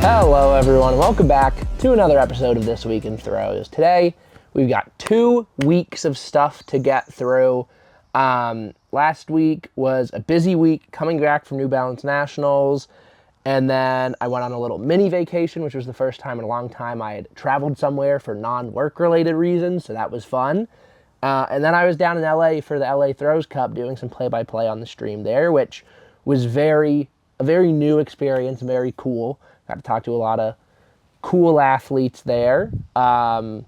Hello everyone, and welcome back to another episode of This Week in Throws. Today, we've got 2 weeks of stuff to get through. Last week was a busy week coming back from New Balance Nationals, and then I went on a little mini vacation, which was the first time in a long time I had traveled somewhere for non-work related reasons, so that was fun. And then I was down in LA for the LA Throws Cup doing some play-by-play on the stream there, which was a very new experience, very cool. Got to talk to a lot of cool athletes there. So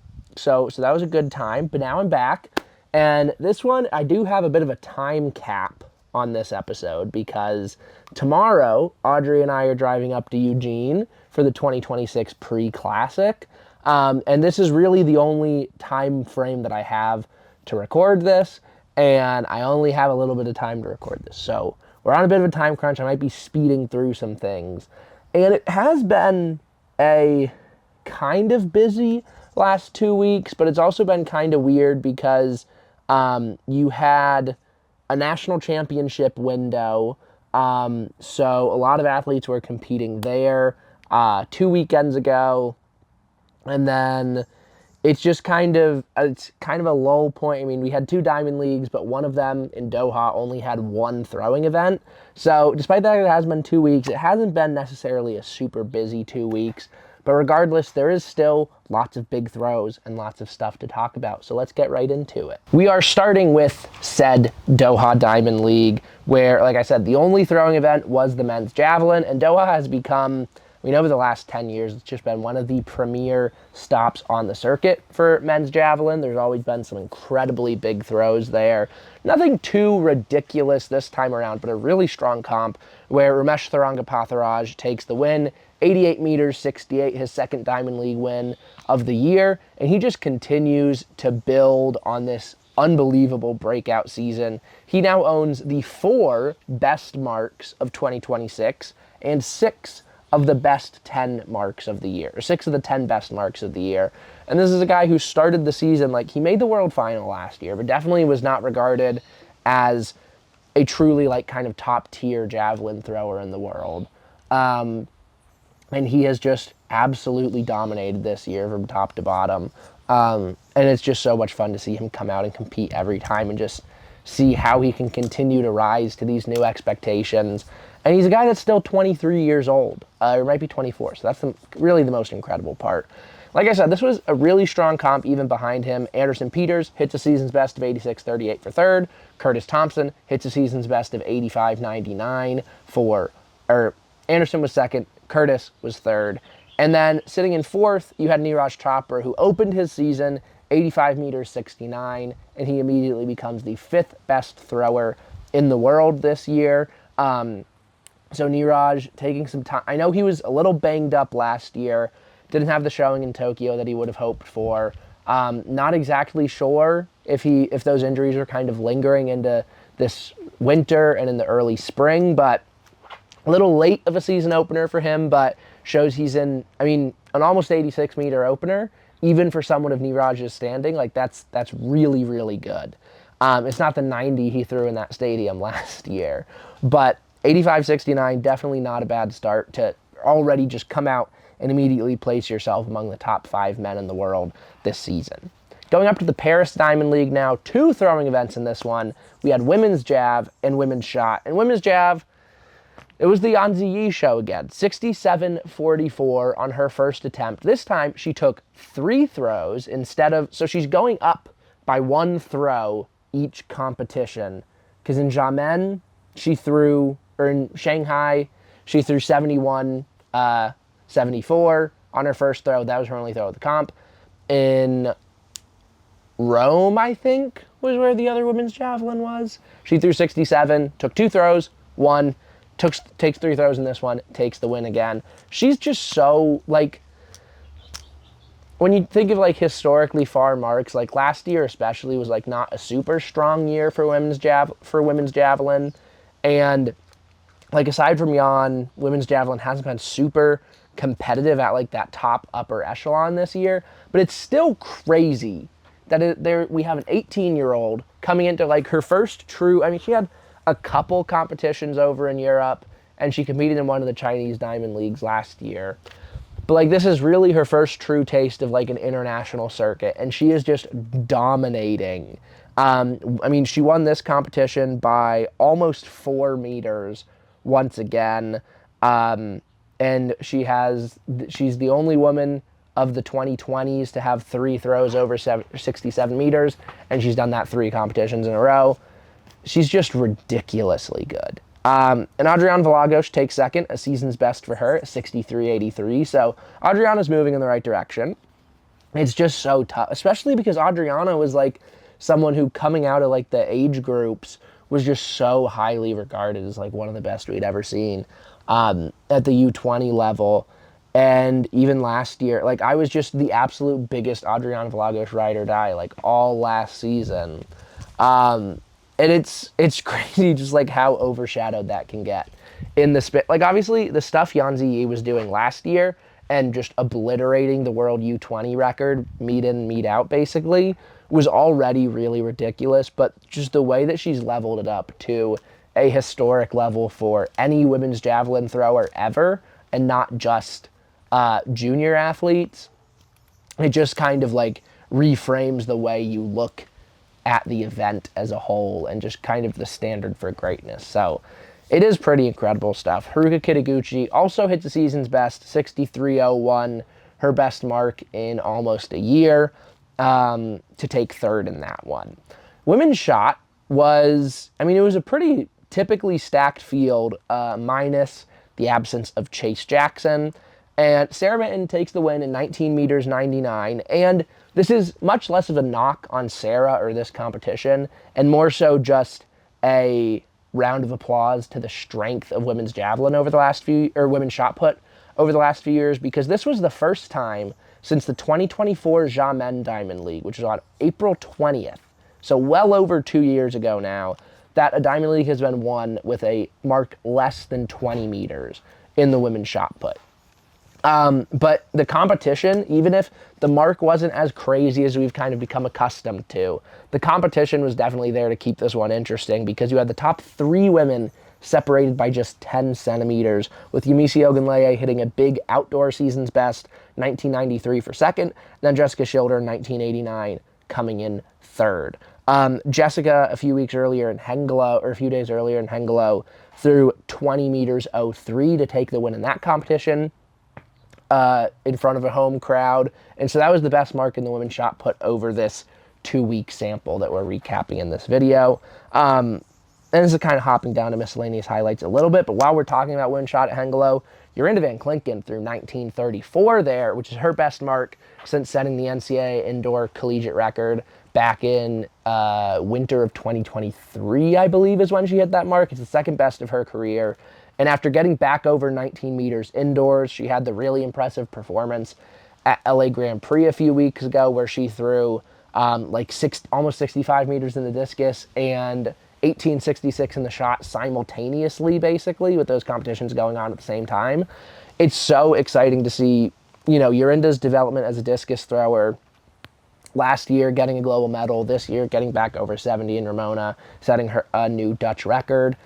that was a good time, but now I'm back. And this one, I do have a bit of a time cap on this episode because tomorrow, Audrey and I are driving up to Eugene for the 2026 Pre-Classic. And this is really the only time frame that I have to record this, and I only have a little bit of time to record this. So we're on a bit of a time crunch. I might be speeding through some things. And it has been a kind of busy last 2 weeks, but it's also been kind of weird because you had a national championship window. So a lot of athletes were competing there 2 weekends ago. And then it's just kind of a low point. I mean, we had 2 Diamond Leagues, but one of them in Doha only had 1 throwing event. So despite that it has been 2 weeks, it hasn't been necessarily a super busy 2 weeks. But regardless, there is still lots of big throws and lots of stuff to talk about. So let's get right into it. We are starting with said Doha Diamond League, where, like I said, the only throwing event was the men's javelin, and Doha has become, over the last 10 years, it's just been one of the premier stops on the circuit for men's javelin. There's always been some incredibly big throws there. Nothing too ridiculous this time around, but a really strong comp where Rumesh Tharanga Pathirage takes the win, 88 meters, 68, his second Diamond League win of the year. And he just continues to build on this unbelievable breakout season. He now owns the 4 best marks of 2026 and 6 of the best 10 marks of the year, or 6 of the 10 best marks of the year. And this is a guy who started the season, he made the world final last year, but definitely was not regarded as a truly, kind of top-tier javelin thrower in the world. And he has just absolutely dominated this year from top to bottom. And it's just so much fun to see him come out and compete every time and just see how he can continue to rise to these new expectations. And he's a guy that's still 23 years old, or might be 24, so that's really the most incredible part. Like I said, this was a really strong comp even behind him. Anderson Peters hits a season's best of 86.38 for third. Curtis Thompson hits a season's best of 85.99 Anderson was second, Curtis was third. And then sitting in fourth, you had Neeraj Chopra, who opened his season 85 meters 69, and he immediately becomes the 5th best thrower in the world this year. So Neeraj taking some time. I know he was a little banged up last year. Didn't have the showing in Tokyo that he would have hoped for. Not exactly sure if those injuries are kind of lingering into this winter and in the early spring, but a little late of a season opener for him, but shows he's an almost 86 meter opener, even for someone of Neeraj's standing, that's really, really good. It's not the 90 he threw in that stadium last year, but 85.69, definitely not a bad start to already just come out and immediately place yourself among the top 5 men in the world this season. Going up to the Paris Diamond League now, 2 throwing events in this one. We had women's jav and women's shot. And women's jav, it was the Yanzi Yi show again. 67.44 on her first attempt. This time, she took 3 throws so she's going up by 1 throw each competition. Because in Xiamen, in Shanghai, she threw 71.74 on her first throw. That was her only throw of the comp. In Rome, I think, was where the other women's javelin was. She threw 67, took 2 throws, 1, takes 3 throws in this one, takes the win again. She's just so, when you think of, historically far marks, last year especially was, not a super strong year for women's javelin. And, aside from Jan, women's javelin hasn't been super competitive at, that top upper echelon this year. But it's still crazy that we have an 18-year-old coming into, her first true, she had a couple competitions over in Europe, and she competed in one of the Chinese Diamond Leagues last year. But like this is really her first true taste of like an international circuit, and she is just dominating. I mean, she won this competition by almost 4 meters once again, and she's the only woman of the 2020s to have 3 throws over 67 meters, and she's done that 3 competitions in a row. She's just ridiculously good. And Adriana Vlagos takes second, a season's best for her, 63.83. So Adriana's moving in the right direction. It's just so tough, especially because Adriana was like someone who, coming out of like the age groups, was just so highly regarded as like one of the best we'd ever seen at the U20 level. And even last year, like I was just the absolute biggest Adriana Vlagos ride or die, like all last season. And it's crazy just like how overshadowed that can get in the spit. Like obviously the stuff Yan Ziyi was doing last year and just obliterating the world U20 record, meet in, meet out basically, was already really ridiculous. But just the way that she's leveled it up to a historic level for any women's javelin thrower ever, and not just junior athletes, it just kind of like reframes the way you look at the event as a whole and just kind of the standard for greatness. So it is pretty incredible stuff. Haruka Kitaguchi also hit the season's best, 63.01, her best mark in almost a year, to take third in that one. Women's shot was, I mean, it was a pretty typically stacked field, minus the absence of Chase Jackson. And Sarah Minton takes the win in 19 meters 99. And this is much less of a knock on Sarah or this competition, and more so just a round of applause to the strength of women's javelin over the last few, or women's shot put over the last few years, because this was the first time since the 2024 Xiamen Diamond League, which was on April 20th, so well over 2 years ago now, that a Diamond League has been won with a mark less than 20 meters in the women's shot put. But the competition, even if the mark wasn't as crazy as we've kind of become accustomed to, the competition was definitely there to keep this one interesting, because you had the top 3 women separated by just 10 centimeters, with Yumisi Ogunleye hitting a big outdoor season's best, 1993 for second, and then Jessica Schilder, 1989, coming in third. Jessica, a few days earlier in Hengelo, threw 20 meters 03 to take the win in that competition, in front of a home crowd. And so that was the best mark in the women's shot put over this 2-week sample that we're recapping in this video. And this is kind of hopping down to miscellaneous highlights a little bit, but while we're talking about women's shot at Hengelo, Jorinda Van Klinken threw 1934 there, which is her best mark since setting the NCAA indoor collegiate record back in winter of 2023, I believe is when she hit that mark. It's the second best of her career. And after getting back over 19 meters indoors, she had the really impressive performance at LA Grand Prix a few weeks ago, where she threw almost 65 meters in the discus and 1866 in the shot simultaneously, basically, with those competitions going on at the same time. It's so exciting to see, Jorinda's development as a discus thrower. Last year, getting a global medal. This year, getting back over 70 in Ramona, setting her a new Dutch record.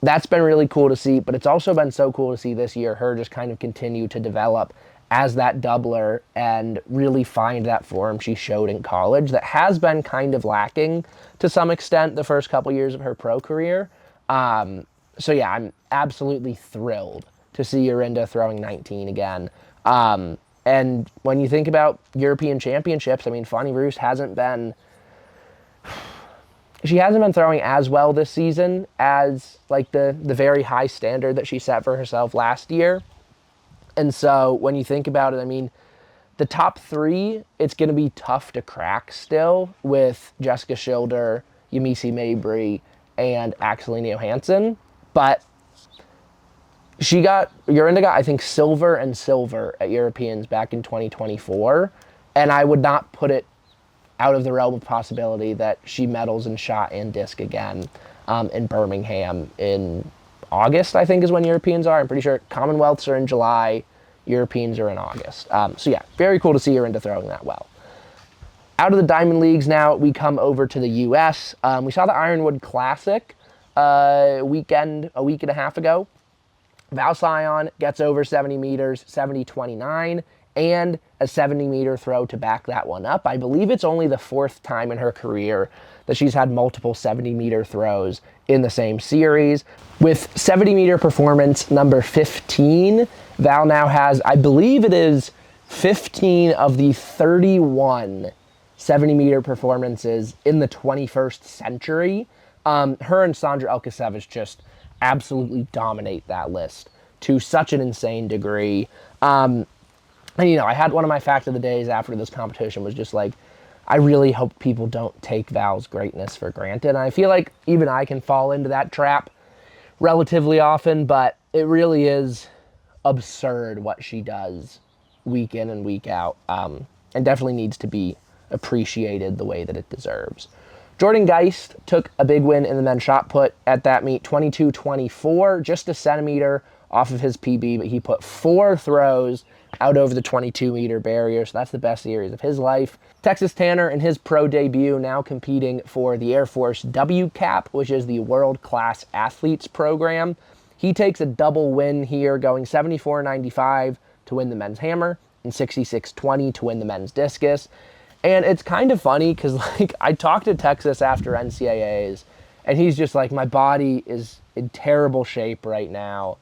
That's been really cool to see, but it's also been so cool to see this year her just kind of continue to develop as that doubler and really find that form she showed in college that has been kind of lacking to some extent the first couple years of her pro career. So yeah, I'm absolutely thrilled to see Jorinda throwing 19 again. And when you think about European Championships, I mean, Fanny Roos hasn't been throwing as well this season as like the very high standard that she set for herself last year. And so when you think about it, I mean, the top 3, it's going to be tough to crack still with Jessica Schilder, Yumisi Mabry, and Axeline Johansson. But Jorinda got, I think, silver and silver at Europeans back in 2024. And I would not put it out of the realm of possibility that she medals in shot and disc again in Birmingham in August, I think is when Europeans are. I'm pretty sure Commonwealths are in July, Europeans are in August. So yeah, very cool to see her into throwing that well. Out of the Diamond Leagues now, we come over to the U.S. We saw the Ironwood Classic a week and a half ago. Val Sion gets over 70 meters, 70-29, and a 70-meter throw to back that one up. I believe it's only the fourth time in her career that she's had multiple 70-meter throws in the same series. With 70-meter performance number 15, Val now has, I believe it is 15 of the 31 70-meter performances in the 21st century. Her and Sandra Elkasevich just absolutely dominate that list to such an insane degree. And, I had one of my fact of the days after this competition was just like, I really hope people don't take Val's greatness for granted. And I feel like even I can fall into that trap relatively often, but it really is absurd what she does week in and week out, and definitely needs to be appreciated the way that it deserves. Jordan Geist took a big win in the men's shot put at that meet, 22-24, just a centimeter off of his PB, but he put 4 throws out over the 22-meter barrier, so that's the best series of his life. Texas Tanner in his pro debut, now competing for the Air Force WCAP, which is the World Class Athletes Program. He takes a double win here, going 74-95 to win the men's hammer and 66-20 to win the men's discus. And it's kind of funny because, I talked to Texas after NCAAs, and he's just like, my body is in terrible shape right now.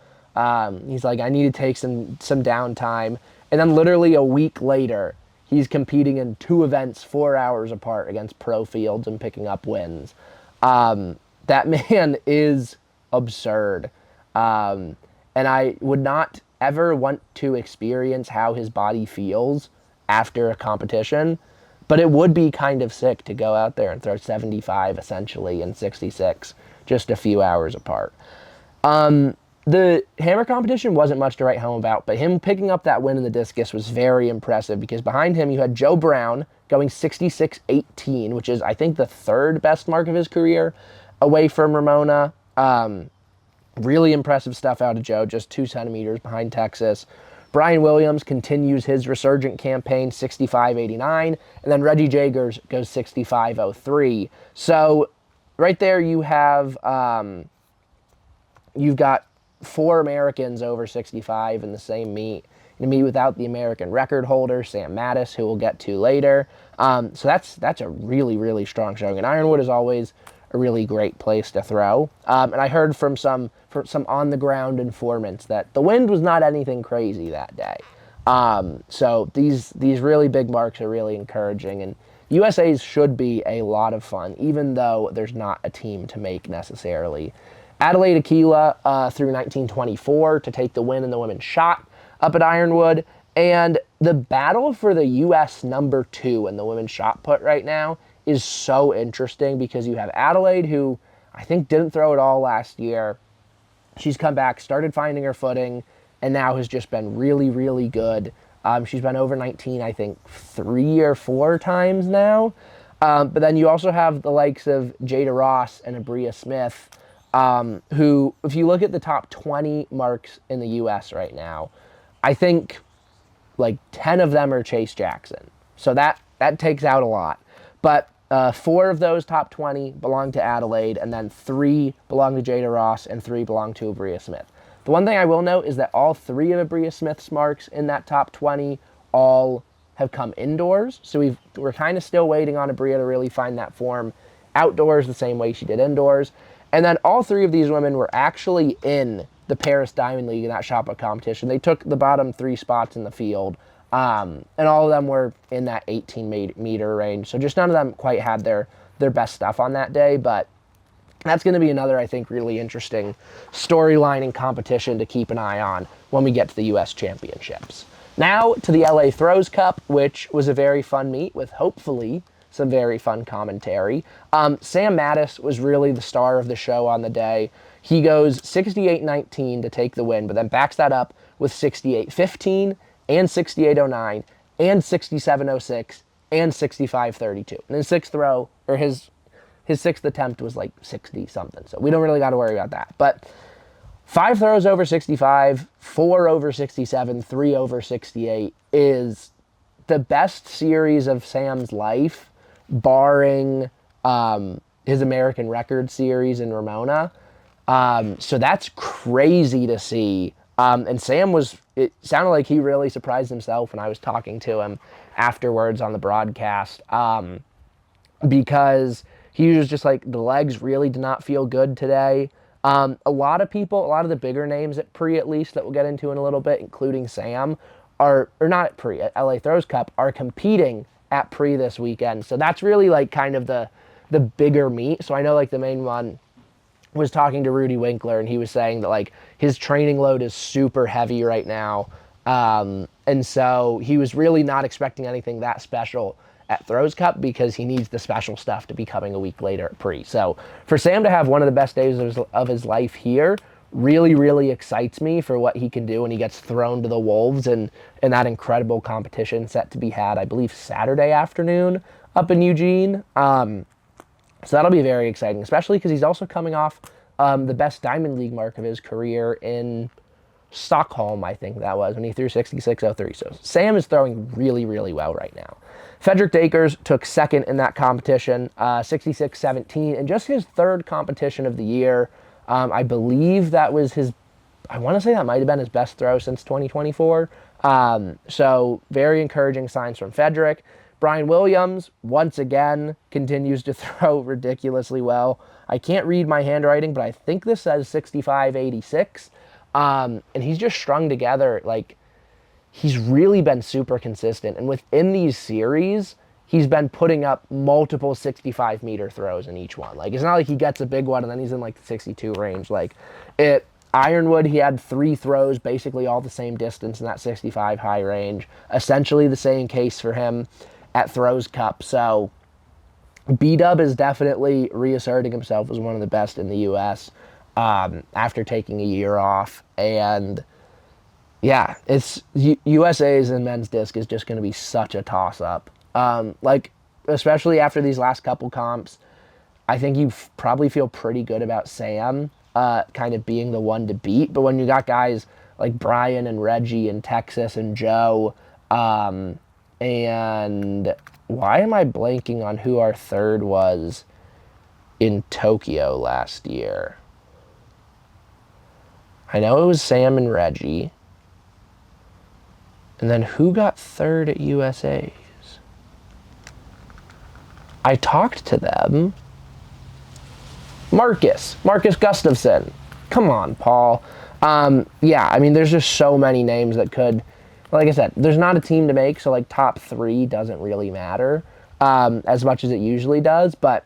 He's like, I need to take some downtime. And then literally a week later, he's competing in 2 events 4 hours apart against pro fields and picking up wins. That man is absurd. And I would not ever want to experience how his body feels after a competition, but it would be kind of sick to go out there and throw 75 essentially and 66 just a few hours apart. The hammer competition wasn't much to write home about, but him picking up that win in the discus was very impressive because behind him you had Joe Brown going 66-18, which is, I think, the 3rd best mark of his career away from Ramona. Really impressive stuff out of Joe, just 2 centimeters behind Texas. Brian Williams continues his resurgent campaign, 65-89, and then Reggie Jagers goes 65-03. So right there you have, you've got 4 Americans over 65 in the same meet. In a meet without the American record holder, Sam Mattis, who we'll get to later. So that's a really, really strong showing. And Ironwood is always a really great place to throw. And I heard from some on-the-ground informants that the wind was not anything crazy that day. So these really big marks are really encouraging. And USA's should be a lot of fun, even though there's not a team to make necessarily. Adelaide Aquila through 1924 to take the win in the women's shot up at Ironwood. And the battle for the U.S. number 2 in the women's shot put right now is so interesting because you have Adelaide, who I think didn't throw it all last year. She's come back, started finding her footing, and now has just been really, really good. She's been over 19, I think, 3 or 4 times now. But then you also have the likes of Jada Ross and Abria Smith, who, if you look at the top 20 marks in the U.S. right now, I think like 10 of them are Chase Jackson. So that takes out a lot. But 4 of those top 20 belong to Adelaide, and then 3 belong to Jada Ross, and 3 belong to Abria Smith. The one thing I will note is that all 3 of Abria Smith's marks in that top 20 all have come indoors. So we're kind of still waiting on Abria to really find that form outdoors the same way she did indoors. And then all 3 of these women were actually in the Paris Diamond League in that shot put competition. They took the bottom 3 spots in the field. And all of them were in that 18-meter range. So just none of them quite had their best stuff on that day. But that's going to be another, I think, really interesting storyline and competition to keep an eye on when we get to the U.S. Championships. Now to the LA Throws Cup, which was a very fun meet with hopefully some very fun commentary. Sam Mattis was really the star of the show on the day. He goes 68-19 to take the win, but then backs that up with 68-15 and 68-09 and 67-06 and 65-32. And his 6th throw, or his 6th attempt was like 60-something. So we don't really got to worry about that. But 5 throws over 65, 4 over 67, 3 over 68 is the best series of Sam's life, barring his American record series in Ramona. So that's crazy to see. And Sam it sounded like he really surprised himself when I was talking to him afterwards on the broadcast, because he was just like, the legs really did not feel good today. A lot of the bigger names at pre, at least, that we'll get into in a little bit, including Sam, or not at pre, at LA Throws Cup, are competing at pre this weekend. So that's really like kind of the bigger meet. So I know like the main one was talking to Rudy Winkler, and he was saying that like his training load is super heavy right now. And so he was really not expecting anything that special at Throws Cup because he needs the special stuff to be coming a week later at pre. So for Sam to have one of the best days of his life here really, really excites me for what he can do when he gets thrown to the Wolves in that incredible competition set to be had, I believe, Saturday afternoon up in Eugene. So that'll be very exciting, especially because he's also coming off the best Diamond League mark of his career in Stockholm, I think that was, when he threw 66.03. So Sam is throwing really, really well right now. Frederick Dakers took second in that competition, 66.17, and just his third competition of the year. I believe that was I want to say that might have been his best throw since 2024. So very encouraging signs from Frederick. Brian Williams, once again, continues to throw ridiculously well. I can't read my handwriting, but I think this says 65.86. And he's just strung together. Like, he's really been super consistent. And within these series, he's been putting up multiple 65-meter throws in each one. Like, it's not like he gets a big one and then he's in, like, the 62 range. Like, Ironwood, he had 3 throws, basically all the same distance in that 65 high range. Essentially the same case for him at Throws Cup. So B-Dub is definitely reasserting himself as one of the best in the U.S. After taking a year off. And yeah, it's USA's and men's disc is just going to be such a toss-up. Like, especially after these last couple comps, I think you probably feel pretty good about Sam kind of being the one to beat. But when you got guys like Brian and Reggie and Texas and Joe, and why am I blanking on who our third was in Tokyo last year? I know it was Sam and Reggie. And then who got third at USA's? I talked to them. Marcus Gustafson. Come on, Paul. Yeah, I mean, there's just so many names that could... Like I said, there's not a team to make, so like top 3 doesn't really matter as much as it usually does, but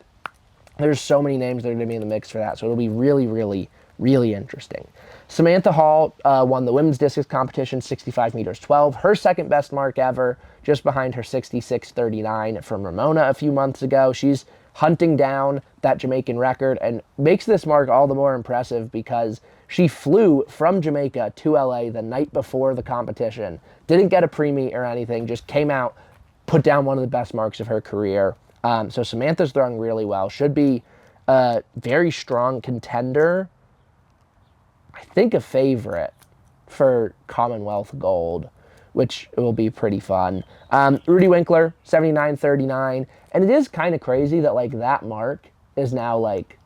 there's so many names that are going to be in the mix for that, so it'll be really, really, really interesting. Samantha Hall won the women's discus competition, 65 meters 12, her second best mark ever, just behind her 66.39 from Ramona a few months ago. She's hunting down that Jamaican record and makes this mark all the more impressive because she flew from Jamaica to LA the night before the competition, didn't get a pre-meet or anything, just came out, put down one of the best marks of her career. So Samantha's throwing really well. Should be a very strong contender. I think a favorite for Commonwealth Gold, which will be pretty fun. Rudy Winkler, 79.39. And it is kind of crazy that, like, that mark is now, like,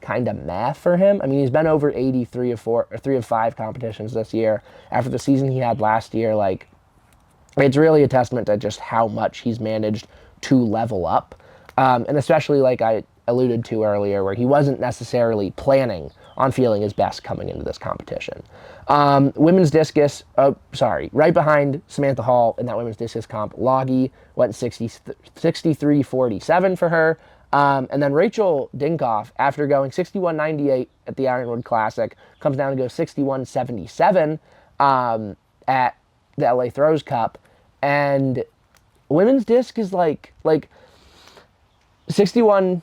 kind of meh for him. I mean, he's been over 80 3 of 5 competitions this year. After the season he had last year, like, it's really a testament to just how much he's managed to level up. And especially, like I alluded to earlier, where he wasn't necessarily planning on feeling his best coming into this competition. Women's discus, right behind Samantha Hall in that women's discus comp, Loggy went 63.47 for her. And then Rachel Dinkoff, after going 61.98 at the Ironwood Classic, comes down to go 61.77 at the LA Throws Cup. And women's disc is like 61,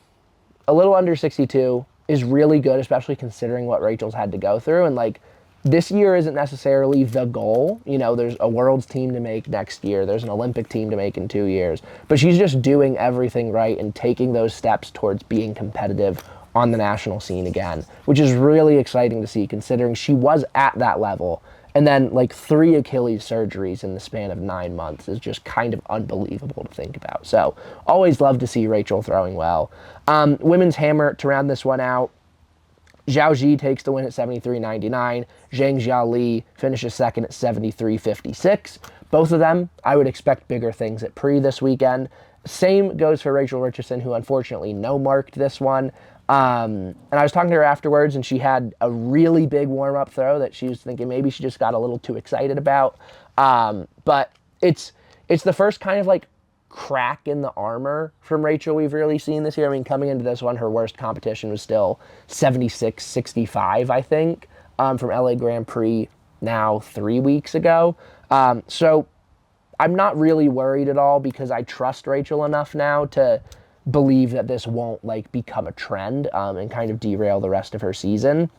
a little under 62, is really good, especially considering what Rachel's had to go through. And, like, this year isn't necessarily the goal. You know, there's a Worlds team to make next year. There's an Olympic team to make in 2 years. But she's just doing everything right and taking those steps towards being competitive on the national scene again, which is really exciting to see, considering she was at that level. And then, like, 3 Achilles surgeries in the span of 9 months is just kind of unbelievable to think about. So, always love to see Rachel throwing well. Women's hammer, to round this one out, Zhao Ji takes the win at 73.99. Zhang Jiali finishes second at 73.56. Both of them, I would expect bigger things at pre this weekend. Same goes for Rachel Richardson, who unfortunately no-marked this one. And I was talking to her afterwards, and she had a really big warm-up throw that she was thinking maybe she just got a little too excited about. But it's the first kind of like crack in the armor from Rachel we've really seen this year. I mean, coming into this one, her worst competition was still 76.65, I think, from LA Grand Prix now 3 weeks ago. So I'm not really worried at all because I trust Rachel enough now to believe that this won't like become a trend and kind of derail the rest of her season.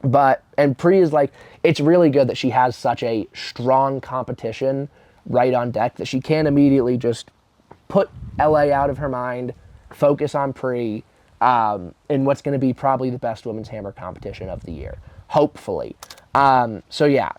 And Pri is like, it's really good that she has such a strong competition right on deck that she can immediately just put LA out of her mind, focus on Pri, in what's going to be probably the best women's hammer competition of the year, hopefully. So yeah,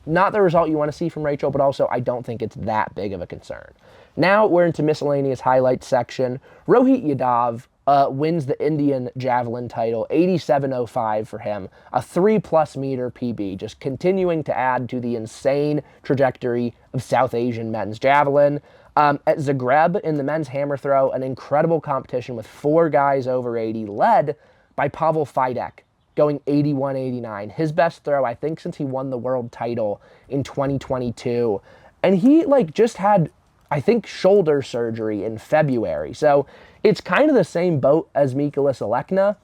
not the result you want to see from Rachel, but also I don't think it's that big of a concern. Now we're into miscellaneous highlights section. Rohit Yadav wins the Indian javelin title, 87.05 for him, a 3+ meter PB, just continuing to add to the insane trajectory of South Asian men's javelin. At Zagreb in the men's hammer throw, an incredible competition with 4 guys over 80, led by Pavel Fidek, going 81.89. His best throw, I think, since he won the world title in 2022. And he just had, I think, shoulder surgery in February. So it's kind of the same boat as Mikolas Alekna,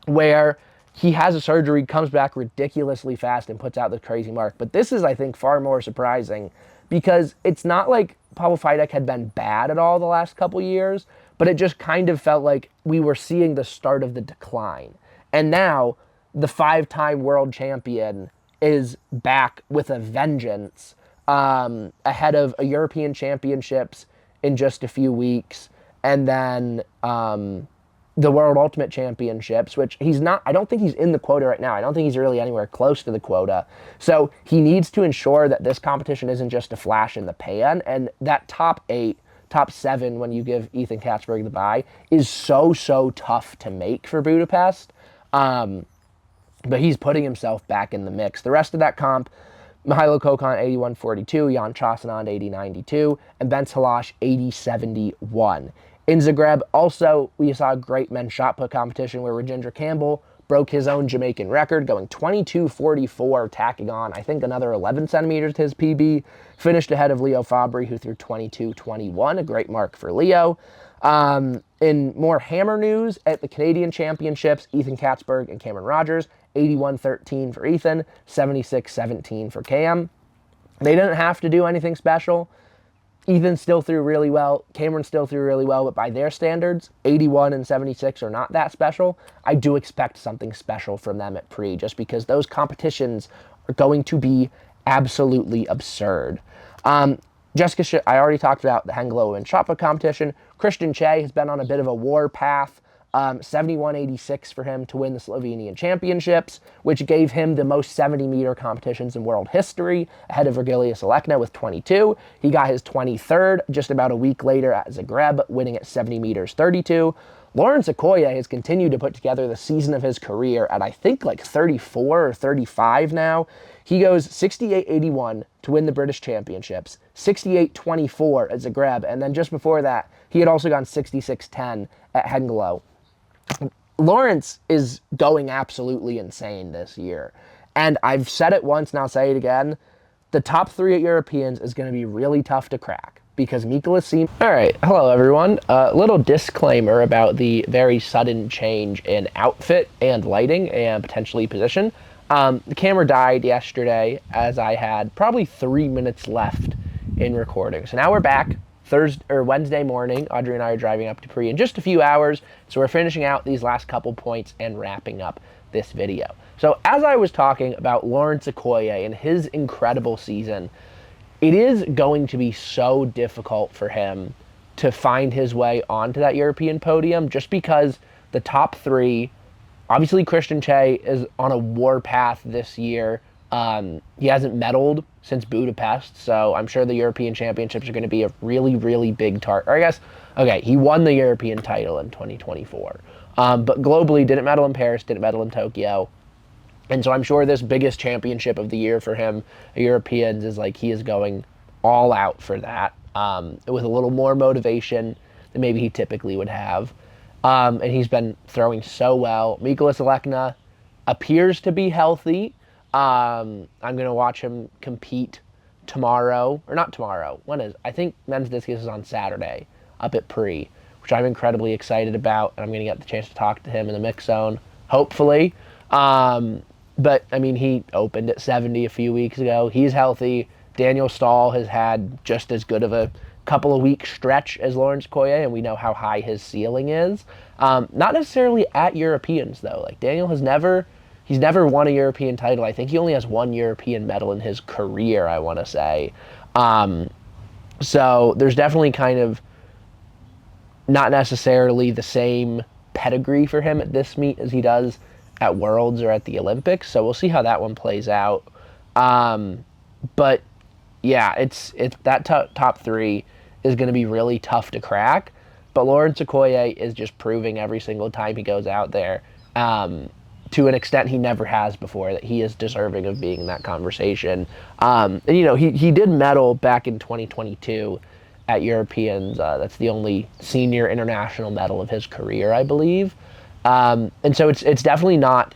where he has a surgery, comes back ridiculously fast, and puts out the crazy mark. But this is, I think, far more surprising because it's not like Pavel Fidek had been bad at all the last couple years, but it just kind of felt like we were seeing the start of the decline. And now the 5-time world champion is back with a vengeance, ahead of a European Championships in just a few weeks, and then the World Ultimate Championships, which I don't think he's in the quota right now. I don't think he's really anywhere close to the quota. So he needs to ensure that this competition isn't just a flash in the pan, and that top 8, top 7, when you give Ethan Katzberg the bye, is so tough to make for Budapest. But he's putting himself back in the mix. The rest of that comp, Mihailo Kokon, 81.42, Jan Chasanand, 80.92, and Ben Halash, 80.71. In Zagreb, also, we saw a great men's shot put competition where Rajendra Campbell broke his own Jamaican record, going 22.44, tacking on, I think, another 11 centimeters to his PB. Finished ahead of Leo Fabry, who threw 22.21, a great mark for Leo. In more hammer news, at the Canadian Championships, Ethan Katzberg and Cameron Rogers, 81.13 for Ethan, 76.17 for Cam. They didn't have to do anything special. Ethan still threw really well. Cameron still threw really well, but by their standards, 81 and 76 are not that special. I do expect something special from them at Pre, just because those competitions are going to be absolutely absurd. Jessica, I already talked about the Hengelo and shot put competition. Christian Che has been on a bit of a war path. 71.86 for him to win the Slovenian Championships, which gave him the most 70-meter competitions in world history, ahead of Virgilius Alekna with 22. He got his 23rd just about a week later at Zagreb, winning at 70 meters 32. Lawrence Okoye has continued to put together the season of his career at, I think, 34 or 35 now. He goes 68.81 to win the British Championships, 68.24 at Zagreb, and then just before that, he had also gone 66.10 at Hengelo. Lawrence is going absolutely insane this year. And I've said it once, and I'll say it again. The top 3 at Europeans is going to be really tough to crack because Mikolas seems... All right, hello everyone. A little disclaimer about the very sudden change in outfit and lighting and potentially position. The camera died yesterday as I had probably 3 minutes left in recording. So now we're back. Wednesday morning, Audrey and I are driving up to Pre in just a few hours, so we're finishing out these last couple points and wrapping up this video. So as I was talking about Lawrence Okoye and his incredible season, it is going to be so difficult for him to find his way onto that European podium just because the top 3, obviously Christian Che is on a war path this year. He hasn't medaled since Budapest, so I'm sure the European Championships are going to be a really, really big target. Or I guess, okay, he won the European title in 2024. But globally, didn't medal in Paris, didn't medal in Tokyo. And so I'm sure this biggest championship of the year for him, Europeans, is like he is going all out for that, with a little more motivation than maybe he typically would have. And he's been throwing so well. Mikolas Alekna appears to be healthy. I'm going to watch him compete tomorrow, or not tomorrow. When is? I think men's discus is on Saturday up at Pre, which I'm incredibly excited about. And I'm going to get the chance to talk to him in the mix zone, hopefully. But, I mean, he opened at 70 a few weeks ago. He's healthy. Daniel Stahl has had just as good of a couple of week stretch as Lawrence Koye, and we know how high his ceiling is. Not necessarily at Europeans, though. Like, Daniel he's never won a European title. I think he only has one European medal in his career, I want to say. So there's definitely kind of not necessarily the same pedigree for him at this meet as he does at Worlds or at the Olympics, so we'll see how that one plays out. But yeah, it's that top three is going to be really tough to crack. But Lawrence Okoye is just proving every single time he goes out there, to an extent he never has before, that he is deserving of being in that conversation. And you know, he did medal back in 2022 at Europeans. That's the only senior international medal of his career, I believe. And so it's definitely not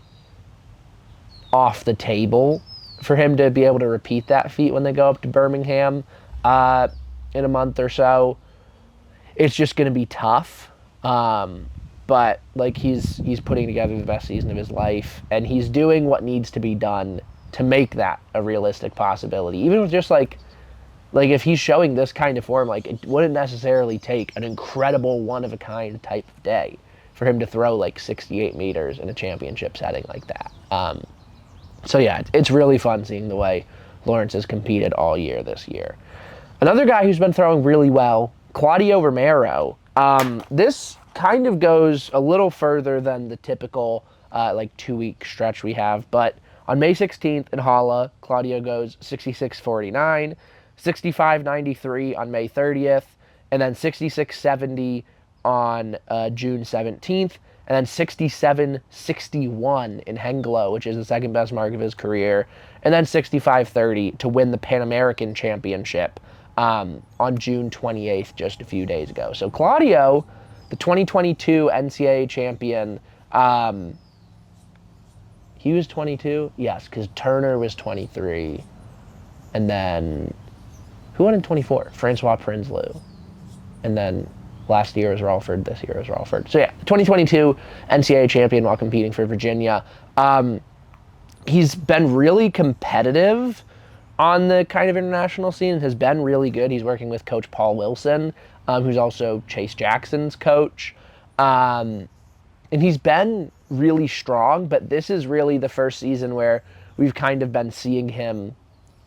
off the table for him to be able to repeat that feat when they go up to Birmingham in a month or so. It's just going to be tough. But like he's putting together the best season of his life, and he's doing what needs to be done to make that a realistic possibility. Even with just like if he's showing this kind of form, like it wouldn't necessarily take an incredible one-of-a-kind type of day for him to throw like 68 meters in a championship setting like that. So yeah, it's really fun seeing the way Lawrence has competed all year this year. Another guy who's been throwing really well, Claudio Romero. This kind of goes a little further than the typical like 2-week stretch we have, but on May 16th in Halle, Claudio goes 66.49, 65.93 on May 30th, and then 66.70 on June 17th, and then 67.61 in Hengelo, which is the second best mark of his career, and then 65.30 to win the Pan American Championship on June 28th, just a few days ago. So Claudio, the 2022 NCAA champion, he was 22? Yes, because Turner was 23. And then, who won in 24? Francois Prinsloo. And then last year was Ralford, this year was Ralford. So yeah, 2022 NCAA champion while competing for Virginia. He's been really competitive on the kind of international scene, has been really good. He's working with Coach Paul Wilson, who's also Chase Jackson's coach. And he's been really strong, but this is really the first season where we've kind of been seeing him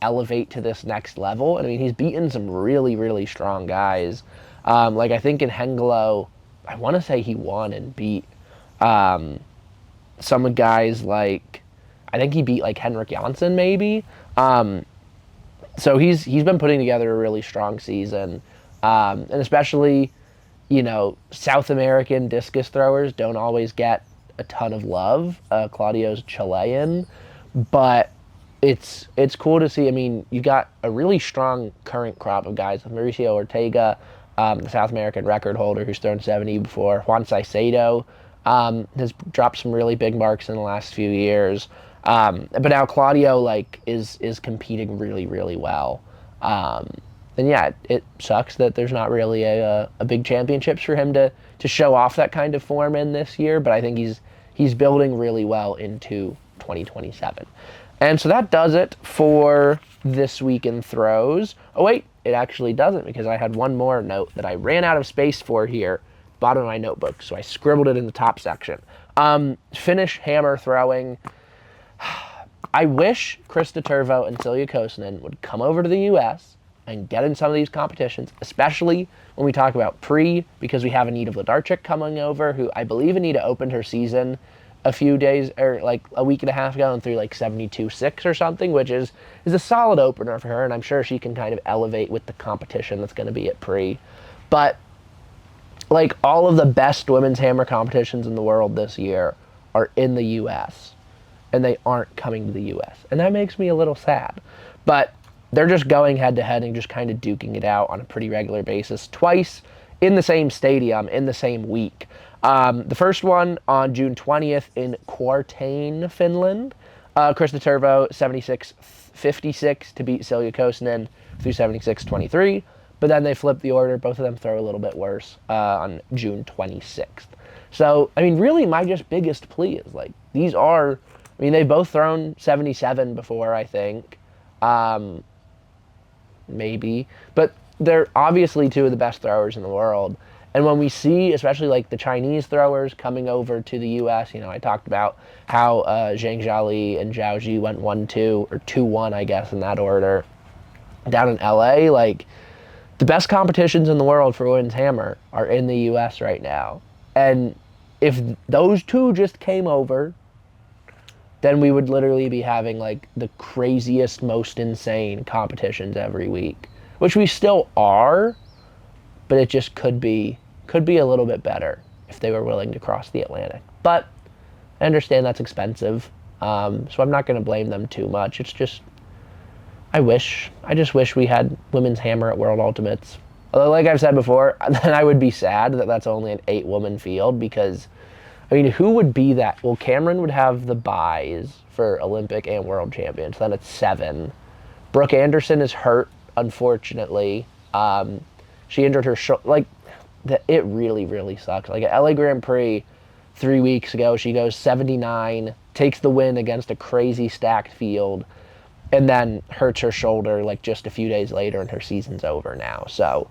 elevate to this next level. And I mean, he's beaten some really, really strong guys. Like I think in Hengelo, I want to say he won and beat some guys like, I think he beat like Henrik Jansson maybe. So he's been putting together a really strong season. And especially, you know, South American discus throwers don't always get a ton of love. Claudio's Chilean, but it's cool to see. I mean, you got a really strong current crop of guys. Mauricio Ortega, the South American record holder who's thrown 70 before. Juan Saicedo has dropped some really big marks in the last few years. But now Claudio like is competing really, really well. And yeah, it sucks that there's not really a big championships for him to show off that kind of form in this year, but I think he's building really well into 2027. And so that does it for this week in throws. Oh wait, it actually doesn't, because I had one more note that I ran out of space for here, bottom of my notebook, so I scribbled it in the top section. Finnish hammer throwing. I wish Krista Turvo and Silja Kosonen would come over to the U.S. and get in some of these competitions, especially when we talk about pre, because we have Anita Vladarchuk coming over, who I believe Anita opened her season a few days, or like a week and a half ago, and threw like 72.6 or something, which is a solid opener for her, and I'm sure she can kind of elevate with the competition that's going to be at pre. But like all of the best women's hammer competitions in the world this year are in the U.S. and they aren't coming to the U.S. And that makes me a little sad. But they're just going head to head and just kind of duking it out on a pretty regular basis, twice in the same stadium in the same week. The first one on June 20th in Quartain, Finland. Krista Turvo, 76-56 to beat Silja Kosonen through 76-23. But then they flip the order. Both of them throw a little bit worse on June 26th. So, I mean, really my just biggest plea is, like, these are, I mean, they've both thrown 77 before, I think. Maybe. But they're obviously two of the best throwers in the world. And when we see, especially like the Chinese throwers coming over to the U.S., you know, I talked about how Zhang Jiali and Zhao Ji went 1-2, or 2-1, I guess, in that order, down in L.A., like, the best competitions in the world for women's hammer are in the U.S. right now. And if those two just came over, then we would literally be having, like, the craziest, most insane competitions every week, which we still are, but it just could be a little bit better if they were willing to cross the Atlantic. But I understand that's expensive, so I'm not going to blame them too much. It's just, I just wish we had women's hammer at World Ultimates. Although, like I've said before, then I would be sad that that's only an 8-woman field, because, I mean, who would be that? Well, Cameron would have the buys for Olympic and World Champions. Then it's 7. Brooke Anderson is hurt, unfortunately. She injured her shoulder. Like, it really, really sucks. Like, at LA Grand Prix 3 weeks ago, she goes 79, takes the win against a crazy stacked field, and then hurts her shoulder, like, just a few days later, and her season's over now. So,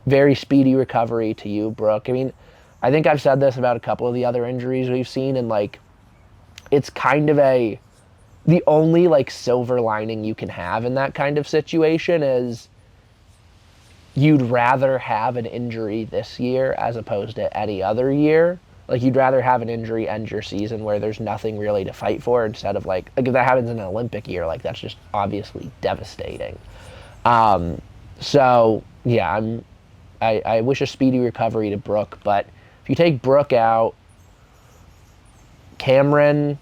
very speedy recovery to you, Brooke. I mean, I think I've said this about a couple of the other injuries we've seen, and, like, it's kind of the only, like, silver lining you can have in that kind of situation is you'd rather have an injury this year as opposed to any other year. Like, you'd rather have an injury end your season where there's nothing really to fight for, instead of, like if that happens in an Olympic year, like, that's just obviously devastating. So, yeah, I wish a speedy recovery to Brooke, but if you take Brooke out, Cameron,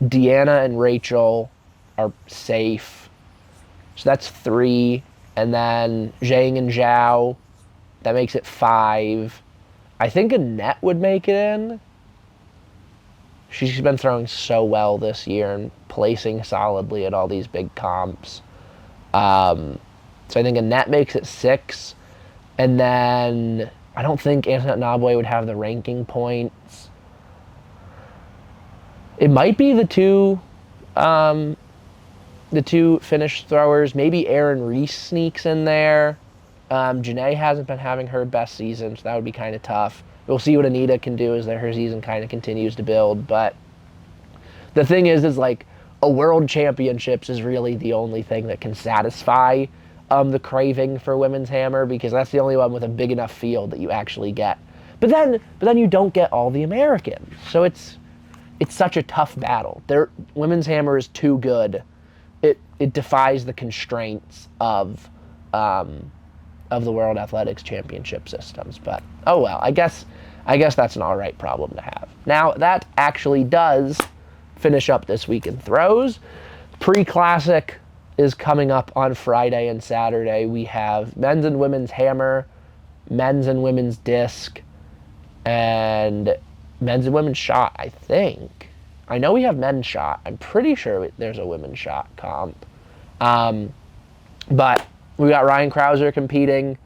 Deanna, and Rachel are safe. So that's 3. And then Zhang and Zhao, that makes it 5. I think Annette would make it in. She's been throwing so well this year and placing solidly at all these big comps. So I think Annette makes it 6. And then I don't think Antoinette Nabwe would have the ranking points. It might be the two Finnish throwers. Maybe Erin Reese sneaks in there. Janae hasn't been having her best season, so that would be kind of tough. We'll see what Anita can do as her season kind of continues to build. But the thing is like, a world championships is really the only thing that can satisfy the craving for women's hammer, because that's the only one with a big enough field that you actually get. But then you don't get all the Americans, so it's such a tough battle. Women's hammer is too good. It defies the constraints of the World Athletics Championship systems. But oh well, I guess that's an all right problem to have. Now that actually does finish up this week in throws. Pre-Classic is coming up on Friday and Saturday. We have men's and women's hammer, men's and women's disc, and men's and women's shot, I think. I know we have men's shot. I'm pretty sure there's a women's shot comp. But we got Ryan Krauser competing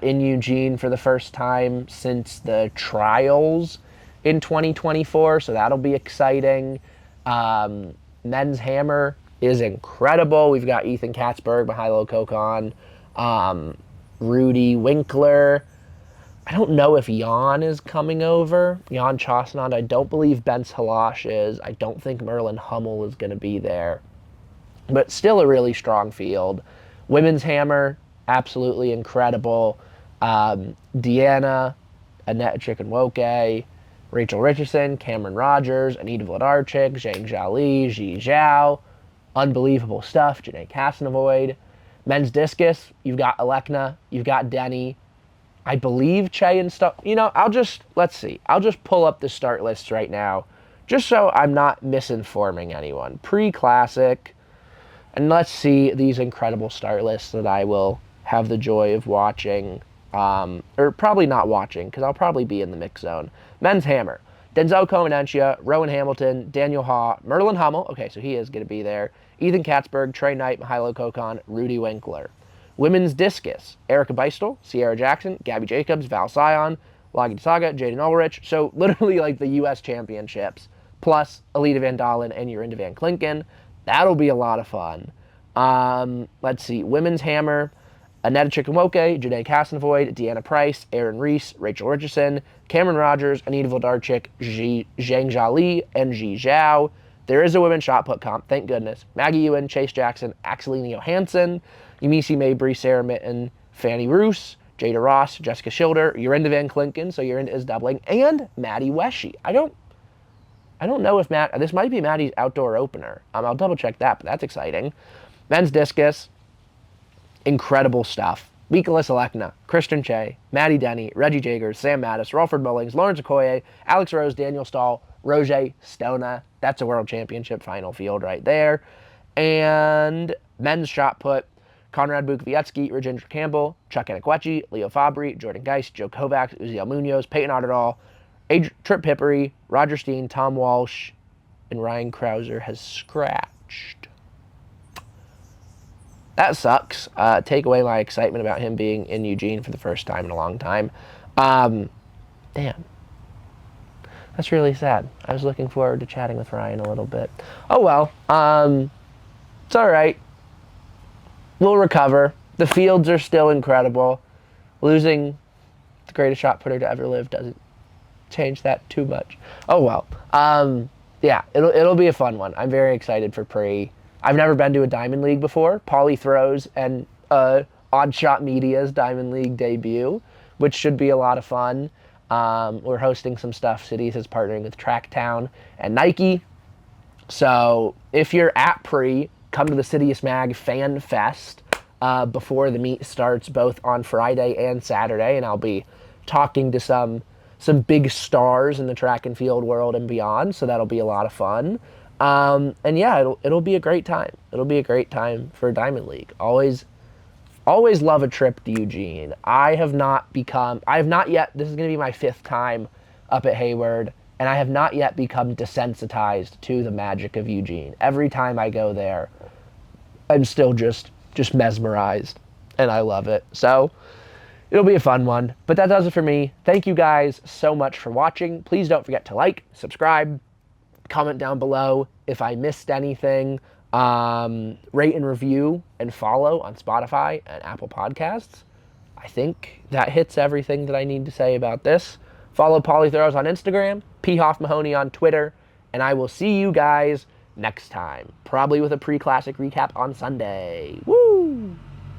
in Eugene for the first time since the trials in 2024, so that'll be exciting. Men's hammer is incredible. We've got Ethan Katzberg, Mihailo Kokon, Rudy Winkler. I don't know if Jan is coming over. Jan Chosnod. I don't believe Bence Halash is. I don't think Merlin Hummel is going to be there. But still a really strong field. Women's hammer, absolutely incredible. Deanna, Annette Chikwenwoke, Rachel Richardson, Cameron Rogers, Anita Vladarchik, Zhang Jiali, Ji Zhao. Unbelievable stuff. Janae Casnavoid. Men's discus, you've got Alekna, you've got Denny. I believe Che and stuff. Let's see. I'll just pull up the start lists right now, just so I'm not misinforming anyone. Pre-Classic, and let's see these incredible start lists that I will have the joy of watching, or probably not watching, because I'll probably be in the mix zone. Men's Hammer. Denzel Comanentia, Rowan Hamilton, Daniel Haw, Merlin Hummel, okay, so he is going to be there, Ethan Katzberg, Trey Knight, Mihailo Kokon, Rudy Winkler. Women's Discus, Erica Beistel, Sierra Jackson, Gabby Jacobs, Val Sion, Lagi Saga, Jaden Ulrich, so literally like the U.S. Championships, plus Alita Van Dalen and Jorinda Van Klinken. That'll be a lot of fun. Let's see, Women's Hammer, Annetta Chikwoke, Janae Cassenvoid, Deanna Price, Erin Reese, Rachel Richardson, Cameron Rogers, Anita Voldarchik, Zhang Jiali, and Ji Zhao. There is a women's shot put comp, thank goodness. Maggie Ewan, Chase Jackson, Axelina Johansson, Yumisi Mabry, Sarah Mitten, Fanny Roos, Jada Ross, Jessica Schilder, Jorinda Van Klinken, so Jorinda is doubling, and Maddie Weshy. I don't know if this might be Maddie's outdoor opener. I'll double check that, but that's exciting. Men's Discus, incredible stuff. Mikolas Alekna, Christian Che, Maddie Denny, Reggie Jagers, Sam Mattis, Ralford Mullings, Lawrence Okoye, Alex Rose, Daniel Stahl, Roger Stona. That's a world championship final field right there. And men's shot put, Conrad Bukowiecki, Rajendra Campbell, Chuck Anakwechi, Leo Fabry, Jordan Geist, Joe Kovacs, Uziel Munoz, Peyton Otterdahl, Trip Pippery, Roger Steen, Tom Walsh, and Ryan Krauser has scratched. That sucks. Take away my excitement about him being in Eugene for the first time in a long time. Damn. That's really sad. I was looking forward to chatting with Ryan a little bit. Oh well. It's all right. We'll recover. The fields are still incredible. Losing the greatest shot putter to ever live doesn't change that too much. Oh well. Yeah, it'll be a fun one. I'm very excited for Pre. I've never been to a Diamond League before. Paulie Throws and Odd Shot Media's Diamond League debut, which should be a lot of fun. We're hosting some stuff. Cities is partnering with Tracktown and Nike. So if you're at Pre, come to the Citius Mag Fan Fest before the meet starts, both on Friday and Saturday, and I'll be talking to some big stars in the track and field world and beyond. So that'll be a lot of fun. And yeah, it'll be a great time. It'll be a great time for Diamond League. Always love a trip to Eugene. I have not yet, this is going to be my 5th time up at Hayward, and I have not yet become desensitized to the magic of Eugene. Every time I go there, I'm still just mesmerized, and I love it. So it'll be a fun one, but that does it for me. Thank you guys so much for watching. Please don't forget to like, subscribe, comment down below if I missed anything. Rate and review and follow on Spotify and Apple Podcasts. I think that hits everything that I need to say about this. Follow Paulie Throws on Instagram, P. Hoff Mahoney on Twitter, and I will see you guys next time, probably with a pre-classic recap on Sunday. Woo!